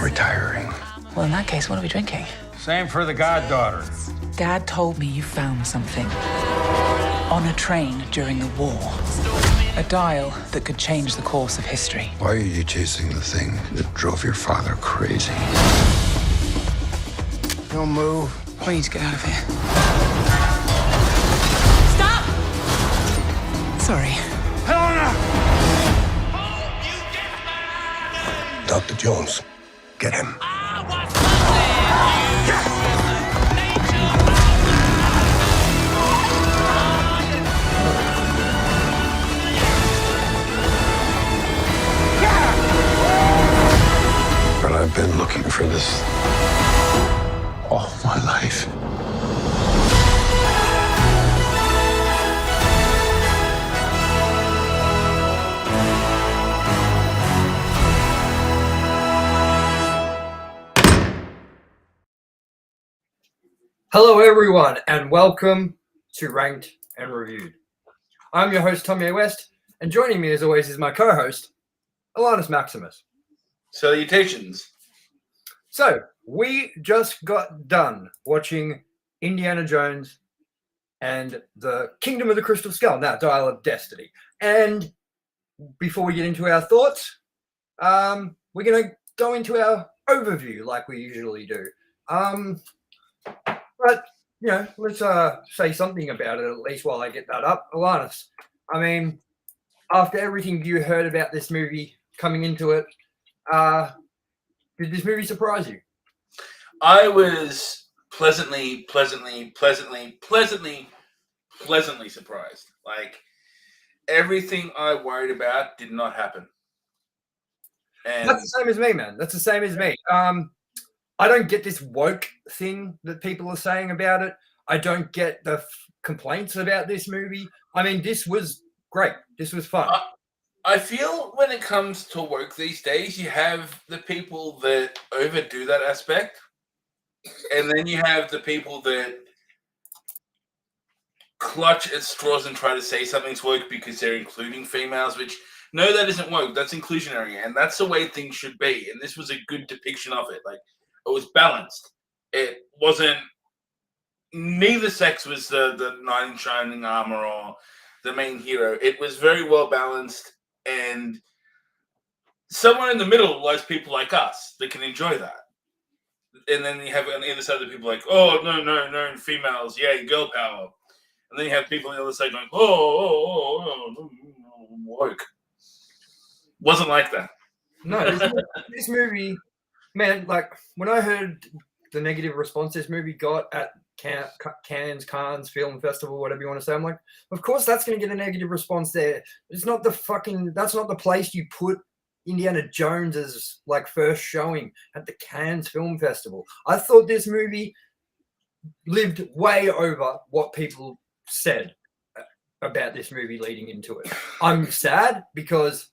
I'm retiring. Well, in that case, what are we drinking? Same for the goddaughter. Dad told me you found something on a train during the war. A dial that could change the course of history. Why are you chasing the thing that drove your father crazy? Don't move. We need to get out of here. Stop! Sorry. Helena! Dr. Jones, get him. But I've been looking for this all my life. Hello, everyone, and welcome to Ranked and Reviewed. I'm your host, Tomye West, and joining me, as always, is my co-host, Alannis Maximus. Salutations. So, we just got done watching Indiana Jones and the Kingdom of the Crystal Skull, now Dial of Destiny. And before we get into our thoughts, we're going to go into our overview like we usually do. But, you know, let's say something about it, at least while I get that up. Alannis, I mean, after everything you heard about this movie coming into it, did this movie surprise you? I was pleasantly surprised. Like, everything I worried about did not happen. And That's the same as me, man. That's the same as me. I don't get this woke thing that people are saying about it. I don't get the complaints about this movie. I mean, this was great. This was fun. I feel when it comes to woke these days, you have the people that overdo that aspect, and then you have the people that clutch at straws and try to say something's woke because they're including females, which, no, that isn't woke. That's inclusionary, and that's the way things should be. And this was a good depiction of it. Like, it was balanced. It wasn't. Neither sex was the knight in shining armor or the main hero. It was very well balanced, and somewhere in the middle lies people like us that can enjoy that. And then you have on the other side the people like, oh, no, females, yay, girl power. And then you have people on the other side going, oh, woke. Wasn't like that. No, this movie, man, like, when I heard the negative response this movie got at Cannes Film Festival, whatever you want to say, I'm like, of course that's going to get a negative response there. It's not that's not the place you put Indiana Jones's, like, first showing at the Cannes Film Festival. I thought this movie lived way over what people said about this movie leading into it. I'm sad because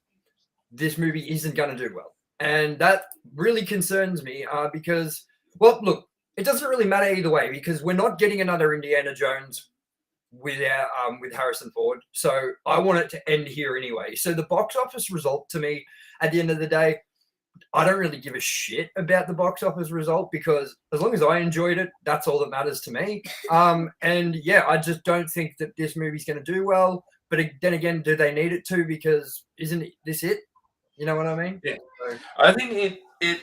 this movie isn't going to do well. And that really concerns me because, well, look, it doesn't really matter either way because we're not getting another Indiana Jones with Harrison Ford. So I want it to end here anyway. So the box office result, to me, at the end of the day, I don't really give a shit about the box office result because as long as I enjoyed it, that's all that matters to me. And yeah, I just don't think that this movie's going to do well. But then again, do they need it to? Because isn't this it? You know what I mean? Yeah. So, I think it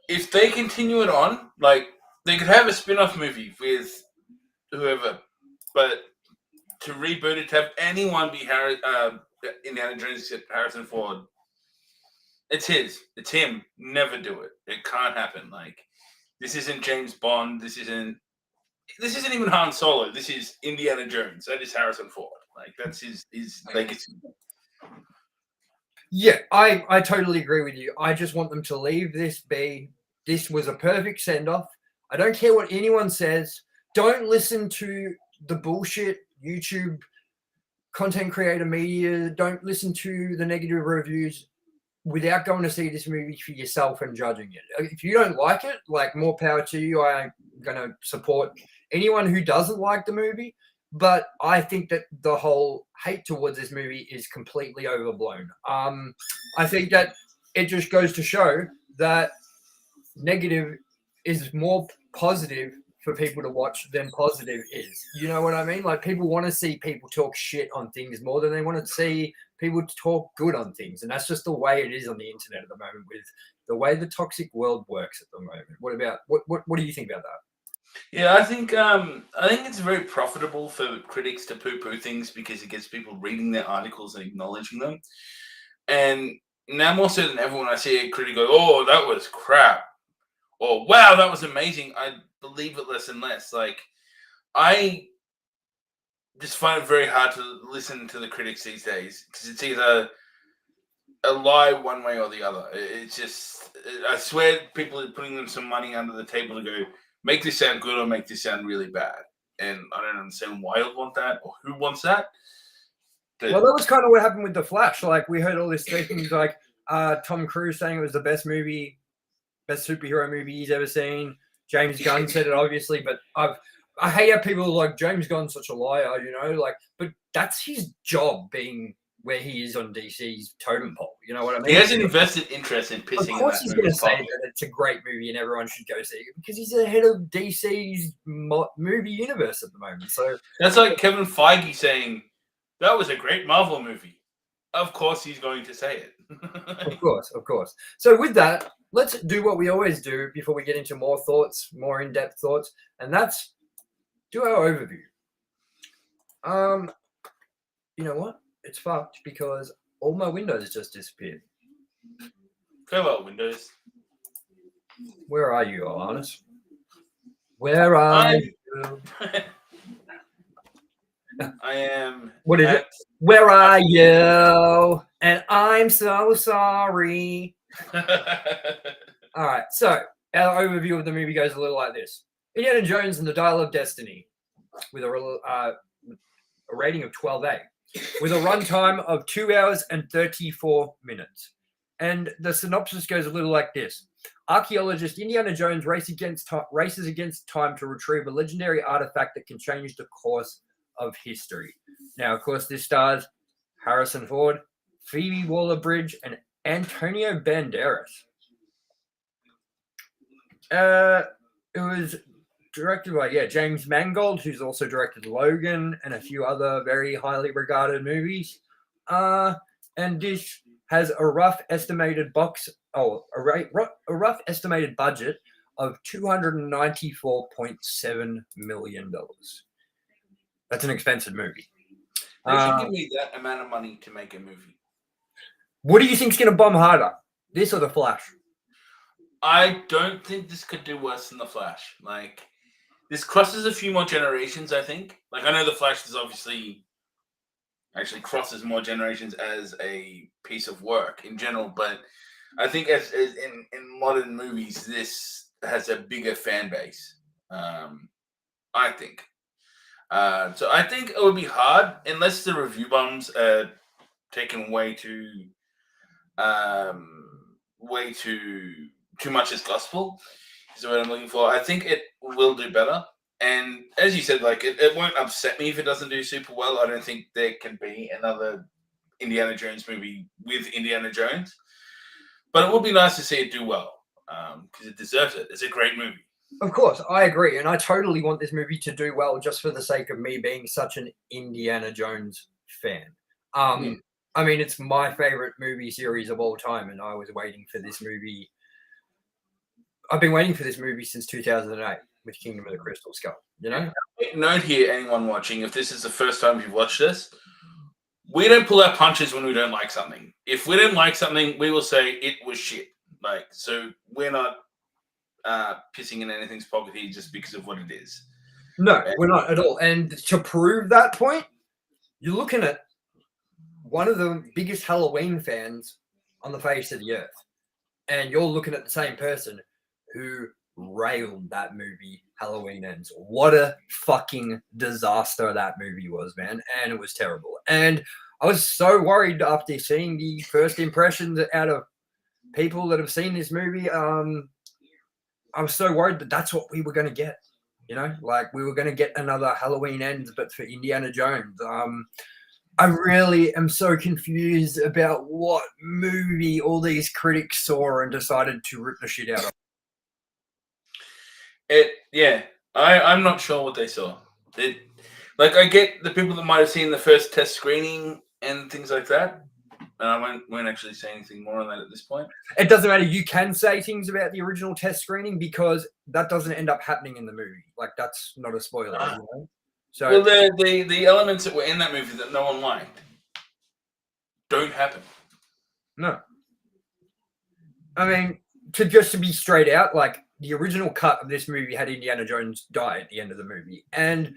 if they continue it on, like, they could have a spin-off movie with whoever, but to reboot it, to have anyone be Indiana Jones except Harrison Ford, it's him. Never do it. It can't happen. Like, this isn't James Bond. This isn't even Han Solo. This is Indiana Jones. That is Harrison Ford. Like, that's his legacy. Yeah, I totally agree with you. I just want them to leave this be. This was a perfect send-off. I don't care what anyone says. Don't listen to the bullshit YouTube content creator media. Don't listen to the negative reviews without going to see this movie for yourself and judging it. If you don't like it, like, more power to you. I'm going to support anyone who doesn't like the movie. But I think that the whole hate towards this movie is completely overblown. I think that it just goes to show that negative is more positive for people to watch than positive is. You know what I mean? Like, people want to see people talk shit on things more than they want to see people talk good on things. And that's just the way it is on the internet at the moment, with the way the toxic world works at the moment. What do you think about that? Yeah, I think it's very profitable for critics to poo-poo things because it gets people reading their articles and acknowledging them. And now more so than ever, when I see a critic go, "Oh, that was crap," or "Wow, that was amazing," I believe it less and less. Like, I just find it very hard to listen to the critics these days because it's either a lie one way or the other. It's just, I swear, people are putting them some money under the table to go, make this sound good or make this sound really bad. And I don't understand why you'd want that or who wants that. Well, that was kind of what happened with The Flash. Like, we heard all this things like Tom Cruise saying it was the best superhero movie he's ever seen. James Gunn said it, obviously, but I hate how people are like, James Gunn's such a liar, you know, like, but that's his job, being where he is on DC's totem pole. You know what I mean? He has an invested interest in pissing. Of course, he's going to say that it's a great movie and everyone should go see it because he's the head of DC's movie universe at the moment. So that's like Kevin Feige saying that was a great Marvel movie. Of course, he's going to say it. Of course. So with that, let's do what we always do before we get into more thoughts, more in-depth thoughts, and that's do our overview. You know what? It's fucked because all my windows just disappeared. Farewell, Windows. Where are you, Alannis? Where are you? I am. What is it? Where are you? And I'm so sorry. All right. So our overview of the movie goes a little like this: Indiana Jones and the Dial of Destiny, with a rating of 12A, with a runtime of 2 hours and 34 minutes. And the synopsis goes a little like this: Archaeologist Indiana Jones races against time to retrieve a legendary artifact that can change the course of history. Now, of course, this stars Harrison Ford, Phoebe Waller-Bridge, and Antonio Banderas. It was directed by James Mangold, who's also directed Logan and a few other very highly regarded movies. And this has a rough estimated rough estimated budget of $294.7 million. That's an expensive movie. They should give me that amount of money to make a movie. What do you think's going to bomb harder, this or The Flash? I don't think this could do worse than The Flash. Like, this crosses a few more generations, I think. Like, I know The Flash is obviously actually crosses more generations as a piece of work in general, but I think as in modern movies, this has a bigger fan base. I think. So I think it would be hard unless the review bombs are taken way too much as gospel is what I'm looking for. I think it will do better. And as you said, like, it won't upset me if it doesn't do super well. I don't think there can be another Indiana Jones movie with Indiana Jones. But it would be nice to see it do well because it deserves it. It's a great movie. Of course, I agree. And I totally want this movie to do well just for the sake of me being such an Indiana Jones fan. I mean, it's my favorite movie series of all time, and I was waiting for this movie. I've been waiting for this movie since 2008 with Kingdom of the Crystal Skull, you know? Note here, anyone watching, if this is the first time you've watched this, we don't pull our punches when we don't like something. If we don't like something, we will say it was shit. Like, so we're not pissing in anything's pocket here just because of what it is. No, we're not at all. And to prove that point, you're looking at one of the biggest Halloween fans on the face of the earth. And you're looking at the same person who railed that movie, Halloween Ends. What a fucking disaster that movie was, man. And it was terrible. And I was so worried after seeing the first impressions out of people that have seen this movie. I was so worried that that's what we were going to get. You know, like, we were going to get another Halloween Ends, but for Indiana Jones. I really am so confused about what movie all these critics saw and decided to rip the shit out of. I'm not sure what they saw. Like, I get the people that might have seen the first test screening and things like that, and I won't actually say anything more on that at this point. It doesn't matter. You can say things about the original test screening because that doesn't end up happening in the movie. Like, that's not a spoiler. You know? So, well, the elements that were in that movie that no one liked don't happen. No. I mean, to be straight out, like, the original cut of this movie had Indiana Jones die at the end of the movie, and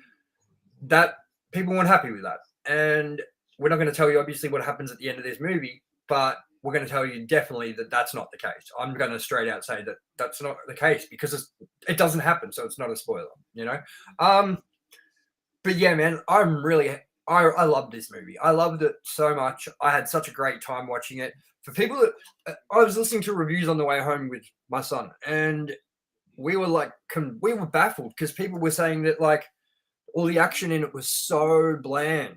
that people weren't happy with that. And we're not going to tell you obviously what happens at the end of this movie, but we're going to tell you definitely that that's not the case. I'm going to straight out say that that's not the case because it doesn't happen, so it's not a spoiler, you know. But yeah, man, I loved this movie. I loved it so much. I had such a great time watching it. For people that I was listening to reviews on the way home with my son, and we were like, we were baffled because people were saying that like all the action in it was so bland.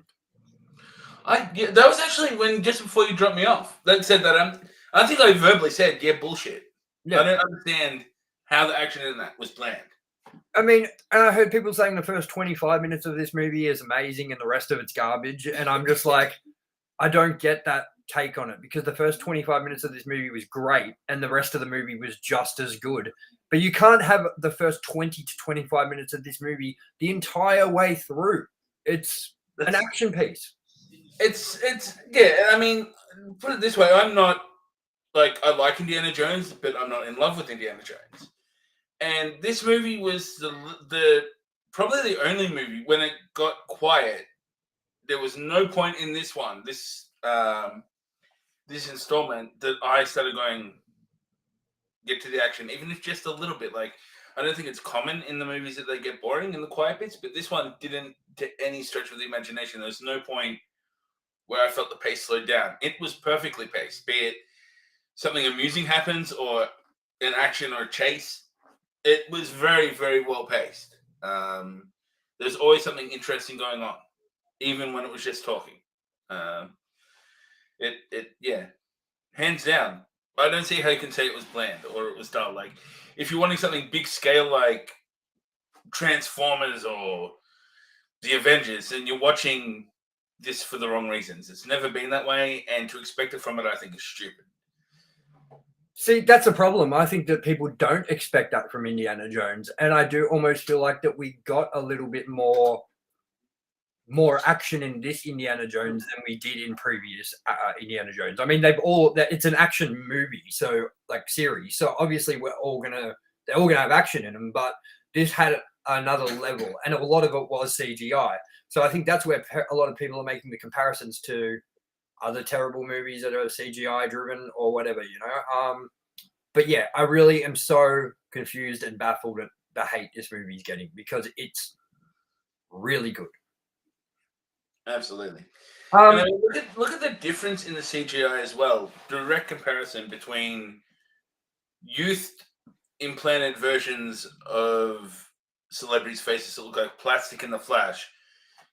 That was actually when just before you dropped me off. That said that I think I verbally said, yeah, bullshit. Yeah. I don't understand how the action in that was planned. I mean, and I heard people saying the first 25 minutes of this movie is amazing and the rest of it's garbage. And I'm just like, I don't get that take on it because the first 25 minutes of this movie was great and the rest of the movie was just as good. But you can't have the first 20 to 25 minutes of this movie the entire way through. It's an action piece. It's yeah. I mean, put it this way: I'm not like I like Indiana Jones, but I'm not in love with Indiana Jones. And this movie was the probably the only movie when it got quiet. There was no point in this installment that I started going get to the action, even if just a little bit. Like, I don't think it's common in the movies that they get boring in the quiet bits, but this one didn't to any stretch of the imagination. There's no point where I felt the pace slowed down. It was perfectly paced, be it something amusing happens or an action or chase. It was very, very well paced. There's always something interesting going on, even when it was just talking. Yeah, hands down. I don't see how you can say it was bland or it was dull. Like, if you're wanting something big scale like Transformers or the Avengers, then you're watching this for the wrong reasons. It's never been that way, and to expect it from it, I think, is stupid. See, that's a problem. I think that people don't expect that from Indiana Jones, and I do almost feel like that we got a little bit more action in this Indiana Jones than we did in previous Indiana Jones. I mean, it's an action movie, so like series. So obviously, they're all gonna have action in them, but this had another level, and a lot of it was CGI. So I think that's where a lot of people are making the comparisons to other terrible movies that are CGI driven or whatever, you know. But yeah, I really am so confused and baffled at the hate this movie is getting because it's really good. Absolutely. I mean, look at the difference in the CGI as well. Direct comparison between youth implanted versions of celebrities' faces that look like plastic in The Flash,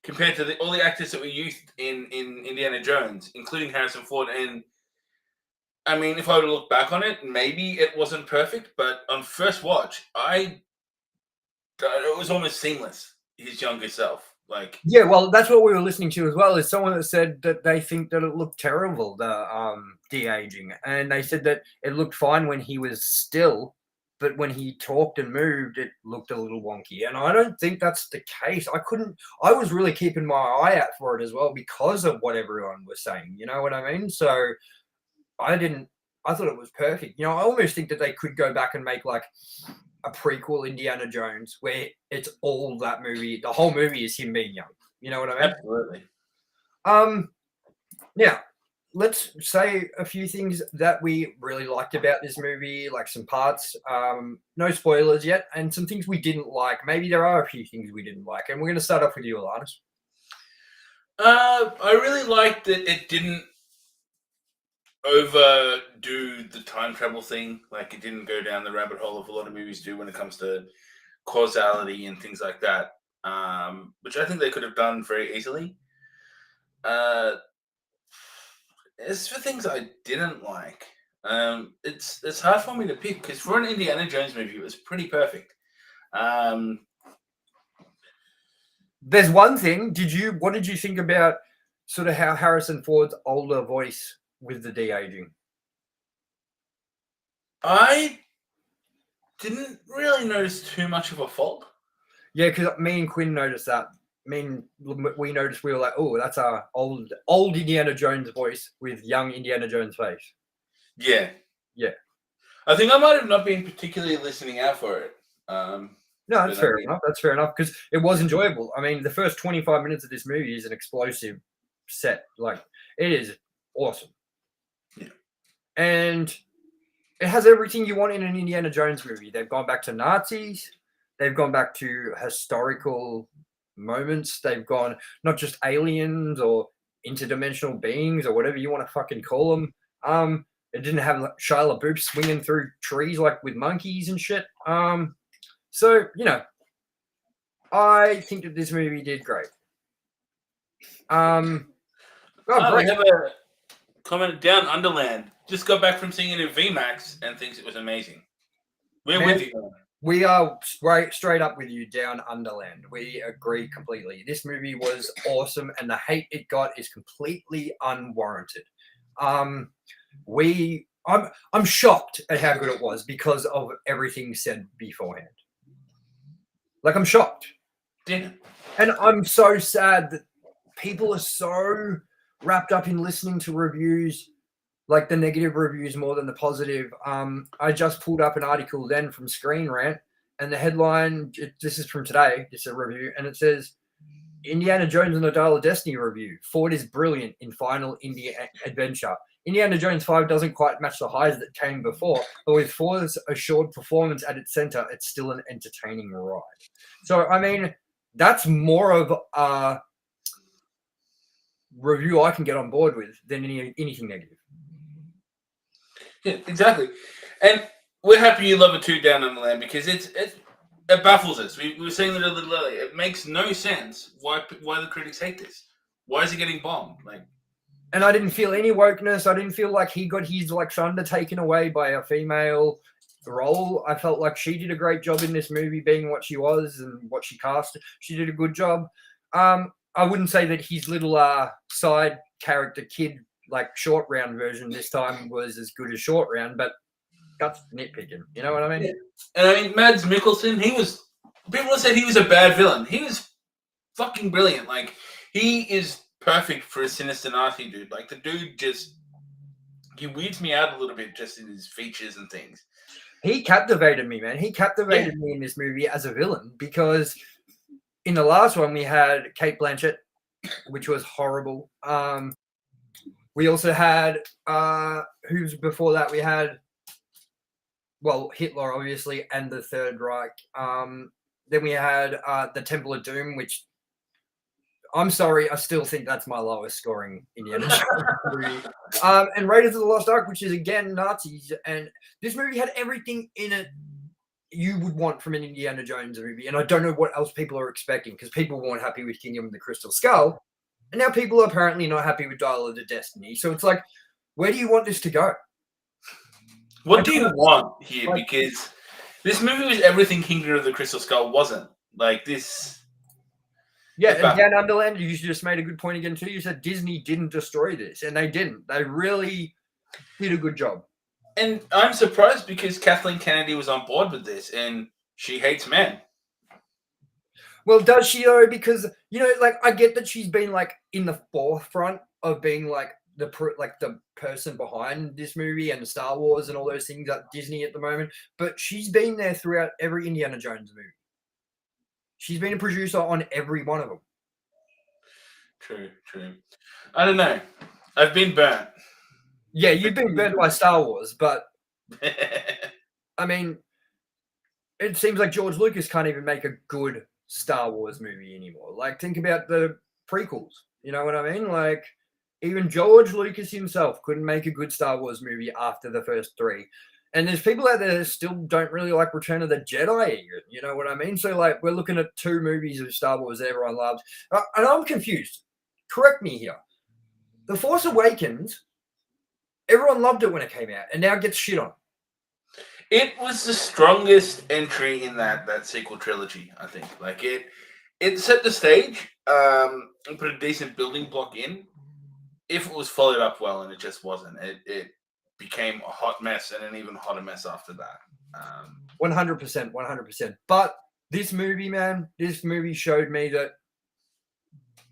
compared to all the actors that were used in Indiana Jones, including Harrison Ford. And I mean, if I were to look back on it, maybe it wasn't perfect, but on first watch, it was almost seamless. His younger self, like, yeah, well, that's what we were listening to as well. Is someone that said that they think that it looked terrible, the de-aging, and they said that it looked fine when he was still. But when he talked and moved, it looked a little wonky. And I don't think that's the case. I was really keeping my eye out for it as well because of what everyone was saying. You know what I mean? So I thought it was perfect. You know, I almost think that they could go back and make like a prequel Indiana Jones where it's all that movie. The whole movie is him being young. You know what I mean? Absolutely. Yeah. Let's say a few things that we really liked about this movie, like some parts, no spoilers yet, and some things we didn't like. Maybe there are a few things we didn't like, and we're going to start off with you, Alannis. I really liked that it didn't overdo the time travel thing. Like, it didn't go down the rabbit hole of a lot of movies do when it comes to causality and things like that, which I think they could have done very easily. As for things I didn't like, it's hard for me to pick because for an Indiana Jones movie, it was pretty perfect. There's one thing. What did you think about sort of how Harrison Ford's older voice with the de-aging? I didn't really notice too much of a fault. Yeah, because me and Quinn noticed that. We noticed, we were like, oh, that's our old Indiana Jones voice with young Indiana Jones face. Yeah. Yeah. I think I might have not been particularly listening out for it. No, that's fair enough. That's fair enough because it was enjoyable. I mean, the first 25 minutes of this movie is an explosive set. Like, it is awesome. Yeah. And it has everything you want in an Indiana Jones movie. They've gone back to Nazis. They've gone back to historical moments. They've gone not just aliens or interdimensional beings or whatever you want to fucking call them. It didn't have Shia LaBeouf swinging through trees like with monkeys and shit. So, you know, I think that this movie did great. We have a comment down Underland. Just got back from seeing it in VMAX and thinks it was amazing. We're with you. We are straight up with you down Underland. We agree completely. This movie was awesome, and the hate it got is completely unwarranted. I'm shocked at how good it was because of everything said beforehand. Like, I'm shocked. Yeah. And I'm so sad that people are so wrapped up in listening to reviews, like the negative reviews more than the positive. I just pulled up an article then from Screen Rant, and the headline, this is from today, it's a review, and it says, Indiana Jones and the Dial of Destiny review. Ford is brilliant in Final Adventure. Indiana Jones 5 doesn't quite match the highs that came before, but with Ford's assured performance at its center, it's still an entertaining ride. So, I mean, that's more of a review I can get on board with than anything negative. Yeah, exactly. And we're happy you love it too, Down Underland, because it baffles us. We were saying that a little earlier. It makes no sense why the critics hate this. Why is it getting bombed? And I didn't feel any wokeness. I didn't feel like he got his like thunder taken away by a female role. I felt like she did a great job in this movie, being what she was and what she cast. She did a good job. I wouldn't say that his little side character kid, like short round version this time, was as good as short round, but that's nitpicking. You know what I mean? Yeah. And I mean, Mads Mikkelsen, people said he was a bad villain. He was fucking brilliant. Like, he is perfect for a sinister Nazi dude. Like, the dude he weirds me out a little bit just in his features and things. He captivated me, man. He captivated me in this movie as a villain, because in the last one we had Cate Blanchett, which was horrible. We also had who's before that? We had Hitler, obviously, and the Third Reich. Then we had the Temple of Doom, which, I'm sorry, I still think that's my lowest scoring Indiana Jones movie. And Raiders of the Lost Ark, which is again Nazis, and this movie had everything in it you would want from an Indiana Jones movie. And I don't know what else people are expecting, because people weren't happy with Kingdom of the Crystal Skull, and now people are apparently not happy with Dial of the Destiny. So it's like, where do you want this to go? What do you want here? Because this movie was everything Kingdom of the Crystal Skull wasn't. Like, this... Yeah, and Down Underland, you just made a good point again too. You said Disney didn't destroy this, and they didn't. They really did a good job. And I'm surprised, because Kathleen Kennedy was on board with this, and she hates men. Well, does she though? Because, you know, like, I get that she's been like in the forefront of being like the person behind this movie and Star Wars and all those things at Disney at the moment, but she's been there throughout every Indiana Jones movie. She's been a producer on every one of them. True. I don't know. I've been burnt. Yeah, you've been burnt by Star Wars, but I mean, it seems like George Lucas can't even make a good Star Wars movie anymore. Like, think about the prequels. You know what I mean? Like, even George Lucas himself couldn't make a good Star Wars movie after the first three. And there's people out there that still don't really like Return of the Jedi. You know what I mean? So, like, we're looking at two movies of Star Wars that everyone loves. And I'm confused. Correct me here. The Force Awakens, everyone loved it when it came out, and now it gets shit on. It was the strongest entry in that sequel trilogy, I think. Like it set the stage, and put a decent building block in. If it was followed up well, and it just wasn't, it became a hot mess, and an even hotter mess after that. 100%, 100%. But this movie, man, this movie showed me that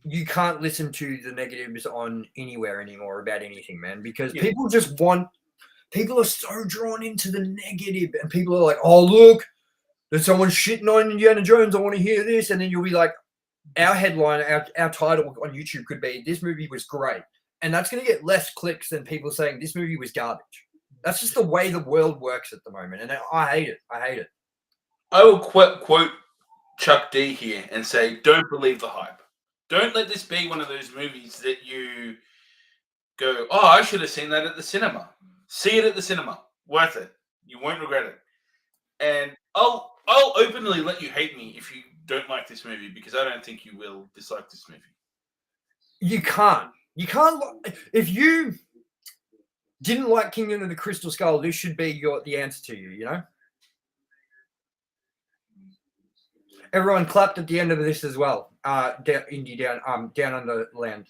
you can't listen to the negatives on anywhere anymore about anything, man, because people just want. People are so drawn into the negative, and people are like, "Oh, look, there's someone shitting on Indiana Jones. I want to hear this." And then you'll be like, our headline, our title on YouTube could be, "This movie was great," and that's going to get less clicks than people saying this movie was garbage. That's just the way the world works at the moment, and I hate it. I hate it. I will quote Chuck D here and say, "Don't believe the hype. Don't let this be one of those movies that you go, oh, I should have seen that at the cinema. See it at the cinema. Worth it. You won't regret it." And I'll openly let you hate me if you don't like this movie, because I don't think you will dislike this movie. You can't. You can't. If you didn't like Kingdom of the Crystal Skull, this should be the answer to you, you know? Everyone clapped at the end of this as well. Down under land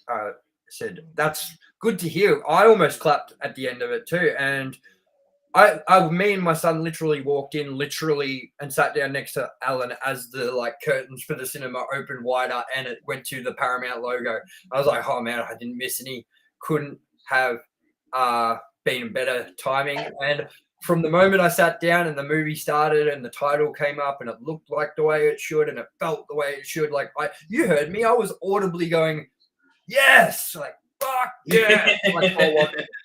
said, "That's good to hear." I almost clapped at the end of it too, and me and my son literally walked in, and sat down next to Alan as the curtains for the cinema opened wider, and it went to the Paramount logo. I was like, "Oh man, I didn't miss any." Couldn't have been better timing. And from the moment I sat down and the movie started and the title came up and it looked like the way it should and it felt the way it should, you heard me. I was audibly going, "Yes!" Fuck yeah!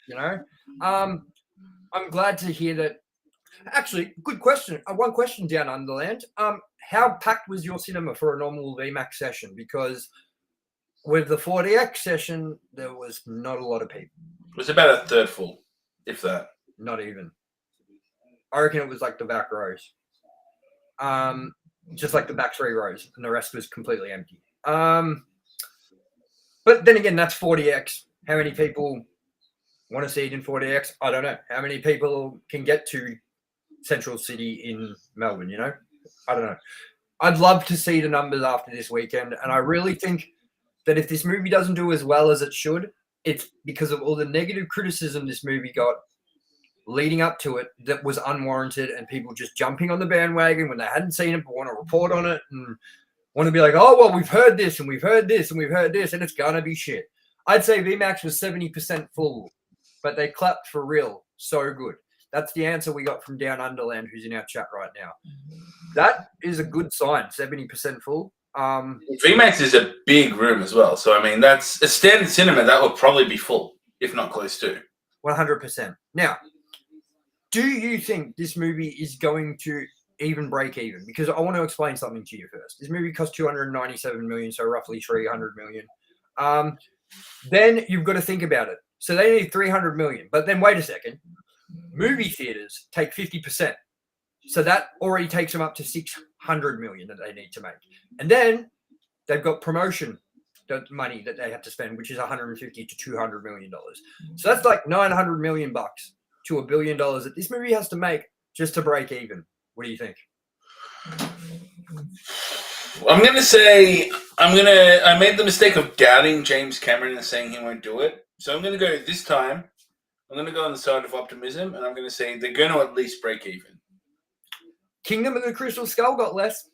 You know? I'm glad to hear that. Actually, good question. One question down Underland. How packed was your cinema for a normal VMAX session? Because with the 4DX session, there was not a lot of people. It was about a third full, if that. Not even. I reckon it was like the back rows. Just like the back 3 rows, and the rest was completely empty. But then again, that's 4DX. How many people want to see it in 4DX? I don't know. How many people can get to Central City in Melbourne, you know? I don't know. I'd love to see the numbers after this weekend, and I really think that if this movie doesn't do as well as it should, it's because of all the negative criticism this movie got leading up to it that was unwarranted, and people just jumping on the bandwagon when they hadn't seen it but want to report on it and want to be like, "Oh, well, we've heard this and we've heard this and we've heard this, and it's gonna be shit." I'd say VMAX was 70% full, but they clapped for real. So good. That's the answer we got from Down Underland, who's in our chat right now. That is a good sign, 70% full. VMAX is a big room as well. So, I mean, that's a standard cinema. That would probably be full, if not close to. 100%. Now, do you think this movie is going to even break even? Because I want to explain something to you first. This movie cost $297 million, so roughly $300 million. Then you've got to think about it. So they need $300 million. But then wait a second. Movie theaters take 50%. So that already takes them up to $600 million that they need to make. And then they've got promotion money that they have to spend, which is $150 to $200 million. So that's like $900 million to $1 billion that this movie has to make just to break even. What do you think? I'm going to say I made the mistake of doubting James Cameron and saying he won't do it. So I'm going to go this time. I'm going to go on the side of optimism, and I'm going to say they're going to at least break even. Kingdom of the Crystal Skull got less.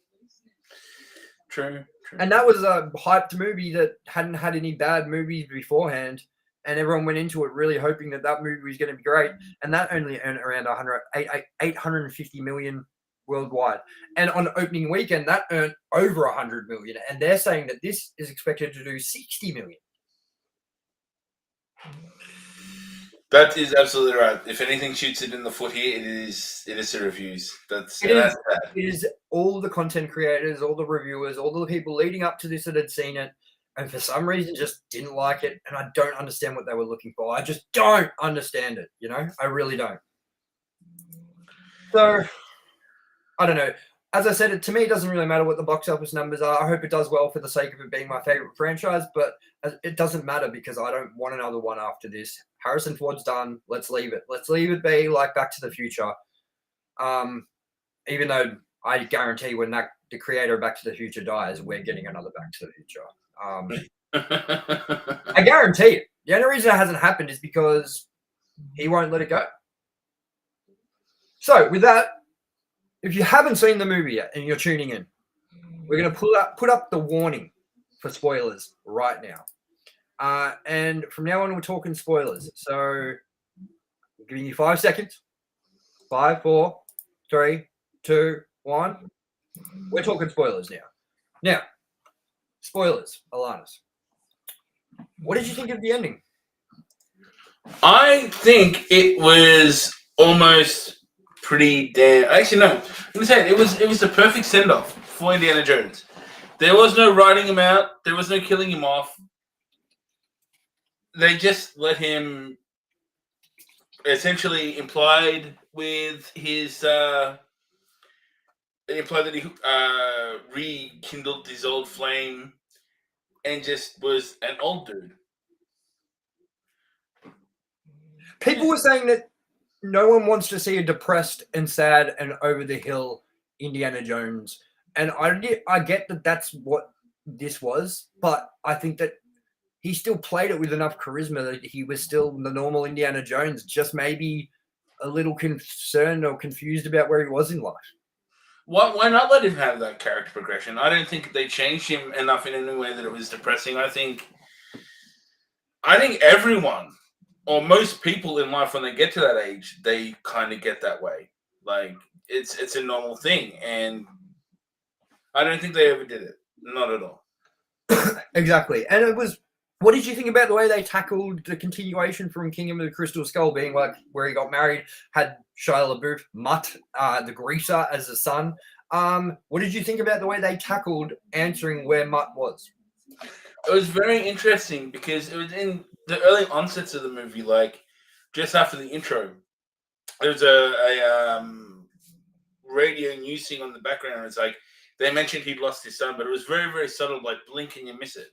True. And that was a hyped movie that hadn't had any bad movies beforehand, and everyone went into it really hoping that movie was going to be great, and that only earned around $850 million worldwide. And on opening weekend, that earned over $100 million, and they're saying that this is expected to do $60 million. That is absolutely right. If anything shoots it in the foot here, it is the reviews. That's bad. It is all the content creators, all the reviewers, all the people leading up to this that had seen it, and for some reason just didn't like it. And I don't understand what they were looking for. I just don't understand it. You know, I really don't. So I don't know. As I said, to me, it doesn't really matter what the box office numbers are. I hope it does well for the sake of it being my favorite franchise, but it doesn't matter because I don't want another one after this. Harrison Ford's done. Let's leave it. Let's leave it be like Back to the Future. Even though I guarantee when the creator of Back to the Future dies, we're getting another Back to the Future. I guarantee it. The only reason it hasn't happened is because he won't let it go. So with that, if you haven't seen the movie yet and you're tuning in, we're going to put up the warning for spoilers right now. And from now on, we're talking spoilers. So I'm giving you 5 seconds. 5, 4, 3, 2, 1. We're talking spoilers now. Now, spoilers, Alannis. What did you think of the ending? I think it was almost pretty damn. Actually, no. I'm gonna say it was the perfect send off for Indiana Jones. There was no writing him out. There was no killing him off. They just let him essentially implied with his implied that he rekindled his old flame and just was an old dude. People were saying that no one wants to see a depressed and sad and over the hill Indiana Jones. And I get that that's what this was, but I think that he still played it with enough charisma that he was still the normal Indiana Jones, just maybe a little concerned or confused about where he was in life. Why not let him have that character progression? I don't think they changed him enough in any way that it was depressing. I think everyone or most people in life when they get to that age, they kind of get that way. Like it's a normal thing, and I don't think they ever did it. Not at all. Exactly. And it was. What did you think about the way they tackled the continuation from Kingdom of the Crystal Skull, being like where he got married, had Shia LaBeouf, Mutt, the greaser, as a son? What did you think about the way they tackled answering where Mutt was? It was very interesting because it was in the early onsets of the movie, like just after the intro. There was a radio news thing on the background. It's like they mentioned he'd lost his son, but it was very, very subtle, like blink and you miss it.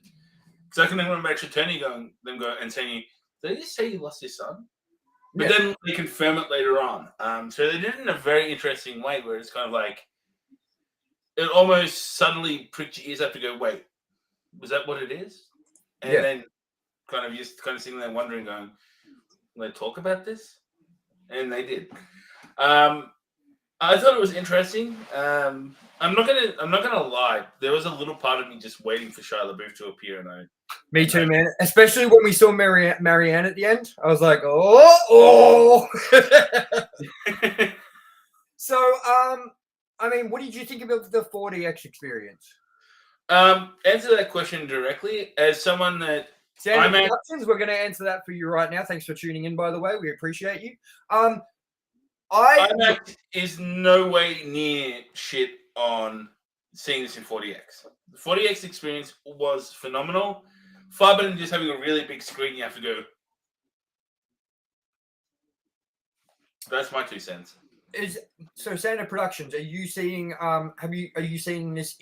So I can remember actually Tony going and saying, "Did he say he lost his son?" But then they confirm it later on. So they did it in a very interesting way, where it's kind of like it almost suddenly pricked your ears up to go, "Wait, was that what it is?" And then kind of sitting there wondering, going, "Will they talk about this?" And they did. I thought it was interesting. I'm not gonna lie. There was a little part of me just waiting for Shia LaBeouf to appear, and Me too, man. Especially when we saw Marianne at the end, I was like, oh. So, I mean, what did you think about the 4DX experience? Answer that question directly as someone that Productions, we're going to answer that for you right now. Thanks for tuning in, by the way. We appreciate you. IMAX is no way near shit on seeing this in 4DX. The 4DX experience was phenomenal. Far better than just having a really big screen you have to go. That's my 2 cents. So Standard Productions, are you seeing have you seen this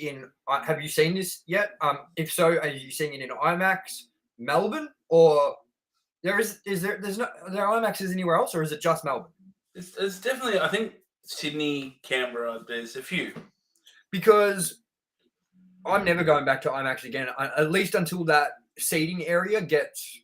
yet? If so, are you seeing it in IMAX Melbourne, or there's no IMAXs anywhere else, or is it just Melbourne? It's definitely, I think, Sydney, Canberra, there's a few. Because I'm never going back to IMAX again, at least until that seating area gets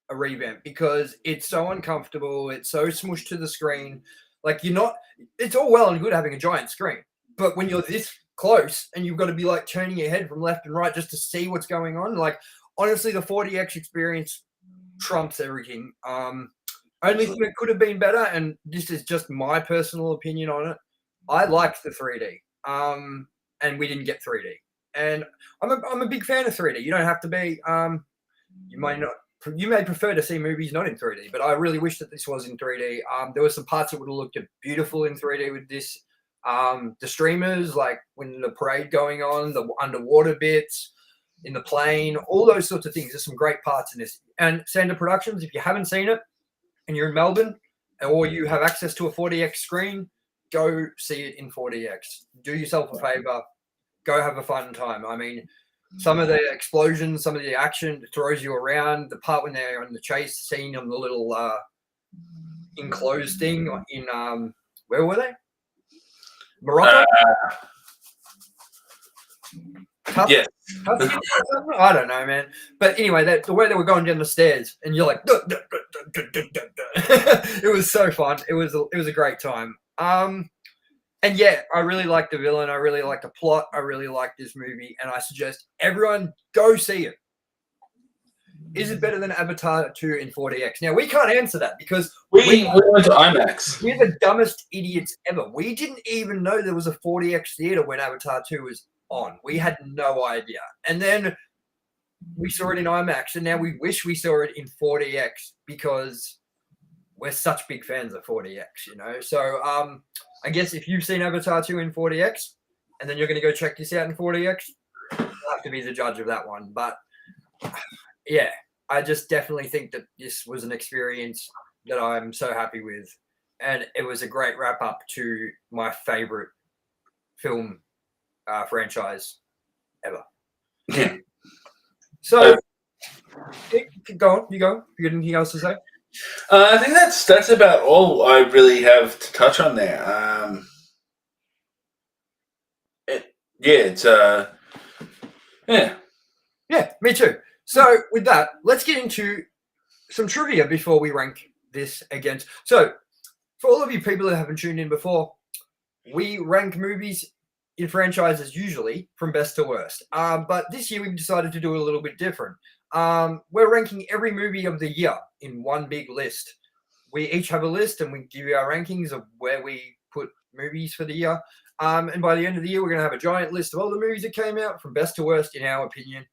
a revamp, because it's so uncomfortable. It's so smushed to the screen. Like, it's all well and good having a giant screen, but when you're this close and you've got to be like turning your head from left and right just to see what's going on, like, honestly, the 4DX experience trumps everything. Only thing that could have been better, and this is just my personal opinion on it, I liked the 3D, and we didn't get 3D. And I'm a big fan of 3D. You don't have to be. You may prefer to see movies not in 3D, but I really wish that this was in 3D. There were some parts that would have looked beautiful in 3D with this. The streamers, like when the parade going on, the underwater bits in the plane, all those sorts of things. There's some great parts in this. And Standard Productions, if you haven't seen it and you're in Melbourne, or you have access to a 4DX screen, go see it in 4DX. Do yourself a favor. Go have a fun time. I mean, some of the explosions, some of the action throws you around. The part when they're on the chase scene on the little enclosed thing in where were they? Morocco? Yeah. I don't know, man. But anyway, the way they were going down the stairs, and you're like, duh, duh, duh, duh, duh, duh, duh. It was so fun. It was a great time. And yeah, I really like the villain. I really like the plot. I really like this movie, and I suggest everyone go see it. Is it better than Avatar 2 in 4DX? Now, we can't answer that because we went to IMAX. we're the dumbest idiots ever. We didn't even know there was a 4DX theater when Avatar 2 was on. We had no idea. And then we saw it in IMAX, and now we wish we saw it in 4DX because we're such big fans of 4DX, you know? So I guess if you've seen Avatar 2 in 4DX and then you're going to go check this out in 4DX, you'll have to be the judge of that one. But yeah, I just definitely think that this was an experience that I'm so happy with. And it was a great wrap up to my favorite film franchise ever. Yeah. So, go on. You go. You got anything else to say? I think that's about all I really have to touch on there. Yeah, me too. So with that, let's get into some trivia before we rank this against. So for all of you people that haven't tuned in before, we rank movies in franchises usually from best to worst. But this year we've decided to do it a little bit different. We're ranking every movie of the year in one big list. We each have a list and we give you our rankings of where we put movies for the year. And by the end of the year, we're going to have a giant list of all the movies that came out from best to worst, in our opinion.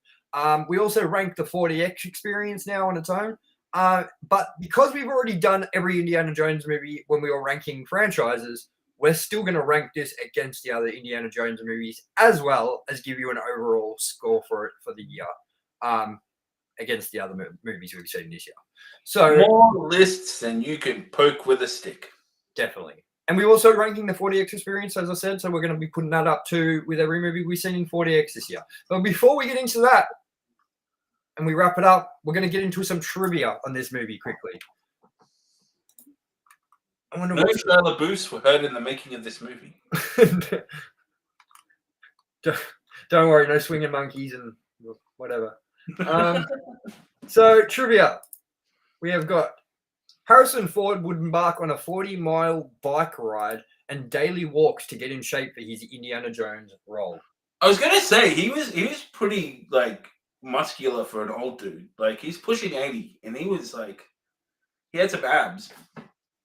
We also rank the 4DX experience now on its own. But because we've already done every Indiana Jones movie when we were ranking franchises, we're still going to rank this against the other Indiana Jones movies, as well as give you an overall score for it for the year against the other movies we've seen this year. So more lists than you can poke with a stick. Definitely. And we're also ranking the 4DX experience, as I said, so we're going to be putting that up too with every movie we've seen in 4DX this year. But before we get into that and we wrap it up, we're going to get into some trivia on this movie quickly. I wonder no Shia LaBeouf were heard in the making of this movie. Don't worry, no swinging monkeys and whatever. So trivia. We have got Harrison Ford would embark on a 40-mile bike ride and daily walks to get in shape for his Indiana Jones role. I was gonna say he was pretty like muscular for an old dude. Like he's pushing 80, and he had some abs.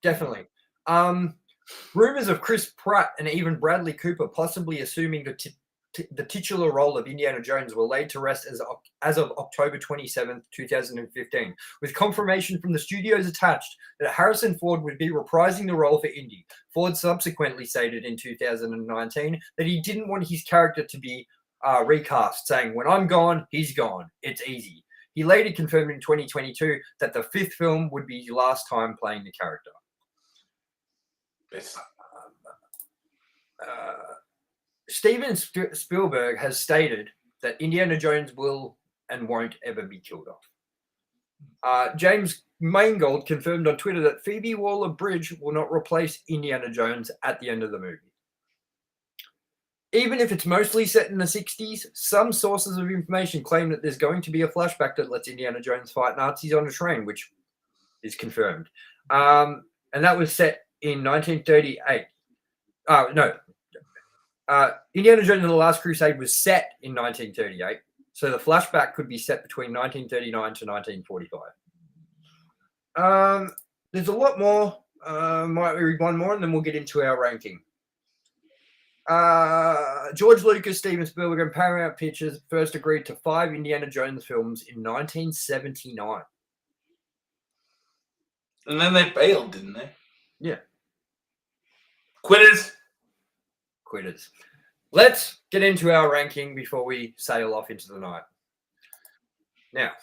Definitely. Rumors of Chris Pratt and even Bradley Cooper possibly assuming the titular role of Indiana Jones were laid to rest as of October 27th, 2015, with confirmation from the studios attached that Harrison Ford would be reprising the role for Indy. Ford subsequently stated in 2019 that he didn't want his character to be recast, saying, "When I'm gone, he's gone. It's easy." He later confirmed in 2022 that the fifth film would be his last time playing the character. Steven Spielberg has stated that Indiana Jones will and won't ever be killed off. James Mangold confirmed on Twitter that Phoebe Waller-Bridge will not replace Indiana Jones at the end of the movie. Even if it's mostly set in the 60s, some sources of information claim that there's going to be a flashback that lets Indiana Jones fight Nazis on a train, which is confirmed. And that was set in 1938. Indiana Jones and the Last Crusade was set in 1938, so the flashback could be set between 1939 to 1945. There's a lot more. Might read one more, and then we'll get into our ranking. George Lucas, Steven Spielberg, and Paramount Pictures first agreed to 5 Indiana Jones films in 1979. And then they bailed, didn't they? Yeah. Quitters. Let's get into our ranking before we sail off into the night. Now,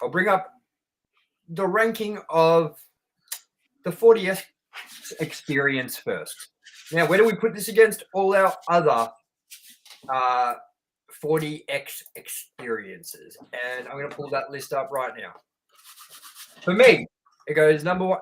I'll bring up the ranking of the 4DX experience first. Now, where do we put this against all our other 4DX experiences? And I'm going to pull that list up right now. For me, it goes number one.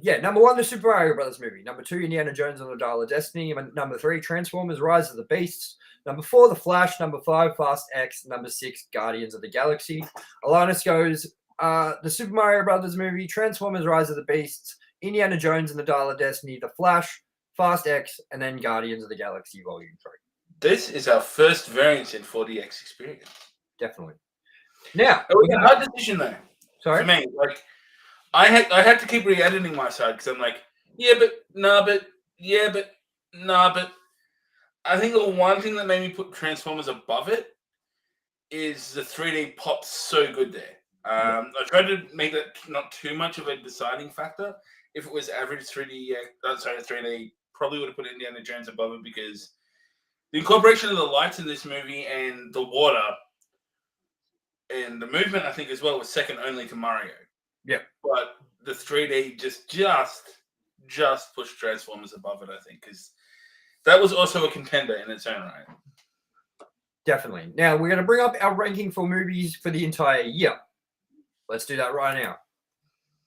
Yeah, number 1, the Super Mario Brothers movie. Number 2, Indiana Jones and the Dial of Destiny. Number 3, Transformers: Rise of the Beasts. Number 4, The Flash. Number 5, Fast X. Number 6, Guardians of the Galaxy. Alannis goes, the Super Mario Brothers movie, Transformers: Rise of the Beasts, Indiana Jones and the Dial of Destiny, The Flash, Fast X, and then Guardians of the Galaxy Volume 3. This is our first variance in 4DX experience. Definitely. Now, it was a hard decision though. Sorry? For me, like I had to keep re-editing my side because I'm like, yeah, but nah, but yeah, but nah, but I think the one thing that made me put Transformers above it is the 3D pop's so good there. I tried to make that not too much of a deciding factor. If it was average 3D, 3D, probably would have put Indiana Jones above it because the incorporation of the lights in this movie and the water and the movement, I think, as well, was second only to Mario. Yeah. But the 3D just pushed Transformers above it, I think, because that was also a contender in its own right. Definitely. Now, we're going to bring up our ranking for movies for the entire year. Let's do that right now.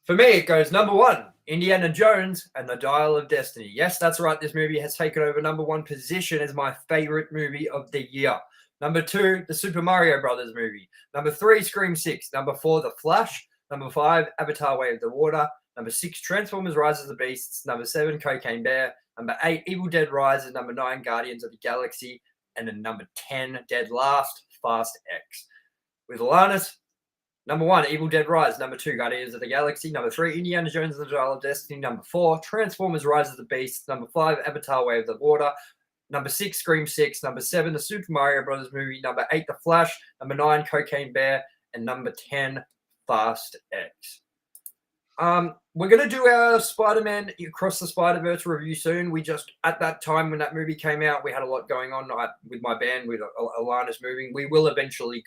For me, it goes number 1, Indiana Jones and the Dial of Destiny. Yes, that's right. This movie has taken over number 1 position as my favorite movie of the year. Number 2, the Super Mario Brothers movie. Number 3, Scream 6. Number 4, The Flash. Number 5, Avatar: Way of the Water. Number 6, Transformers: Rise of the Beasts. Number 7, Cocaine Bear. Number 8, Evil Dead Rises. Number 9, Guardians of the Galaxy. And then number 10, dead last, Fast X. With Alannis, number 1, Evil Dead Rise. Number 2, Guardians of the Galaxy. Number 3, Indiana Jones and the Dial of Destiny. Number 4, Transformers: Rise of the Beasts. Number 5, Avatar: Way of the Water. Number 6, Scream 6. Number 7, the Super Mario Brothers movie. Number 8, The Flash. Number 9, Cocaine Bear. And number 10, Fast X. We're going to do our Spider-Man Across the Spider-Verse review soon. We just, at that time when that movie came out, we had a lot going on with my band, with Alannis moving. We will eventually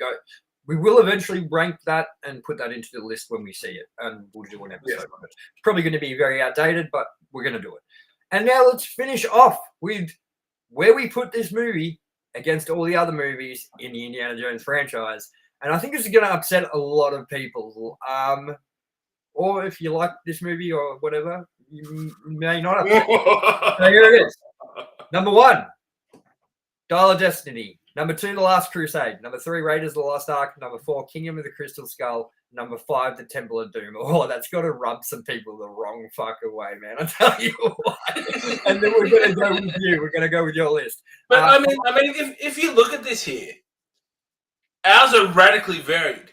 rank that and put that into the list when we see it. And we'll do an episode on it. It's probably going to be very outdated, but we're going to do it. And now let's finish off with where we put this movie against all the other movies in the Indiana Jones franchise. And I think this is going to upset a lot of people. Or if you like this movie or whatever, you may not have. So here it is. Number 1, Dial of Destiny. Number 2, The Last Crusade. Number 3, Raiders of the Lost Ark. Number 4, Kingdom of the Crystal Skull. Number 5, The Temple of Doom. Oh, that's got to rub some people the wrong fucking way, man. I'll tell you what. And then we're going to go with you. We're going to go with your list. But I mean, if you look at this here, ours are radically varied,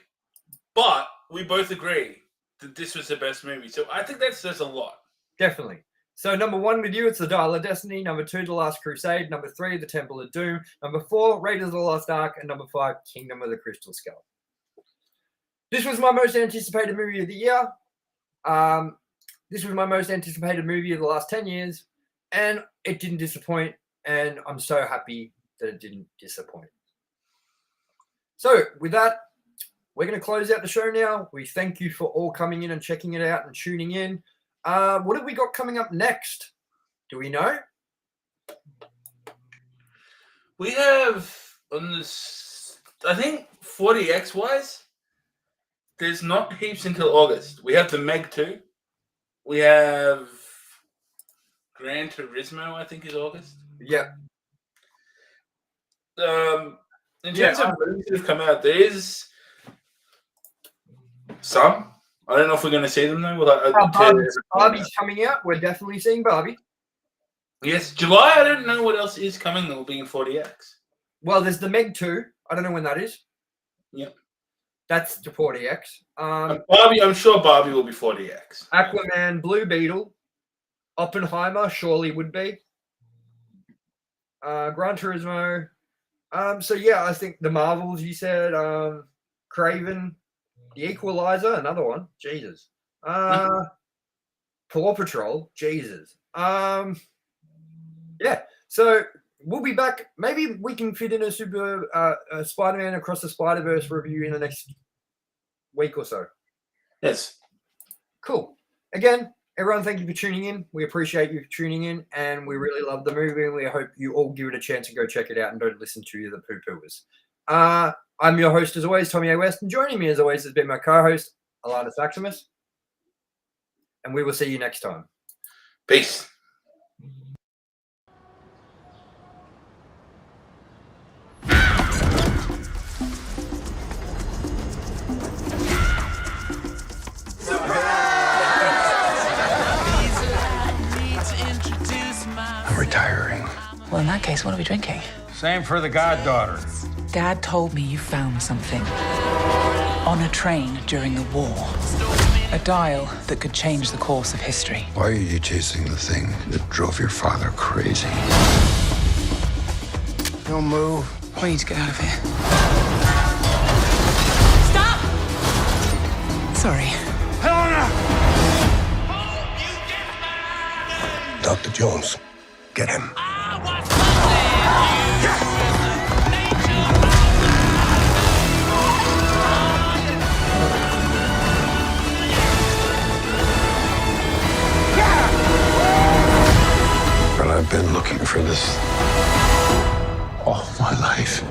but we both agree that this was the best movie. So I think that says a lot. Definitely. So number 1 with you, it's The Dial of Destiny. Number 2, The Last Crusade. Number 3, The Temple of Doom. Number 4, Raiders of the Lost Ark. And number 5, Kingdom of the Crystal Skull. This was my most anticipated movie of the year. This was my most anticipated movie of the last 10 years. And it didn't disappoint. And I'm so happy that it didn't disappoint. So with that, we're going to close out the show now. We thank you for all coming in and checking it out and tuning in. What have we got coming up next? Do we know? We have on this, I think 40X wise, there's not heaps until August. We have the Meg 2. We have Gran Turismo, I think, is August. Yeah. In terms of movies that have come out, there is some. I don't know if we're going to see them though. Barbie's coming out. We're definitely seeing Barbie. Yes, July. I don't know what else is coming that will be in 40X. Well, there's the Meg 2. I don't know when that is. Yep. That's the 40X. Barbie, I'm sure Barbie will be 40X. Aquaman, Blue Beetle, Oppenheimer surely would be. Gran Turismo. So yeah, I think the Marvels, you said, Craven, The Equalizer, another one. Jesus. Paw Patrol. Jesus. Yeah. So we'll be back. Maybe we can fit in a Spider-Man Across the Spider-Verse review in the next week or so. Yes. Cool. Again, everyone, thank you for tuning in. We appreciate you tuning in, and we really love the movie, and we hope you all give it a chance and go check it out and don't listen to the poo-pooers. I'm your host, as always, Tomye West, and joining me, as always, has been my co-host, Alannis Maximus. and we will see you next time. Peace. I'm retiring. Well, in that case, what are we drinking? Same for the goddaughter. Dad told me you found something. On a train during the war. A dial that could change the course of history. Why are you chasing the thing that drove your father crazy? Don't move. We need to get out of here. Stop! Sorry. Dr. Jones, get him. But I've been looking for this all my life.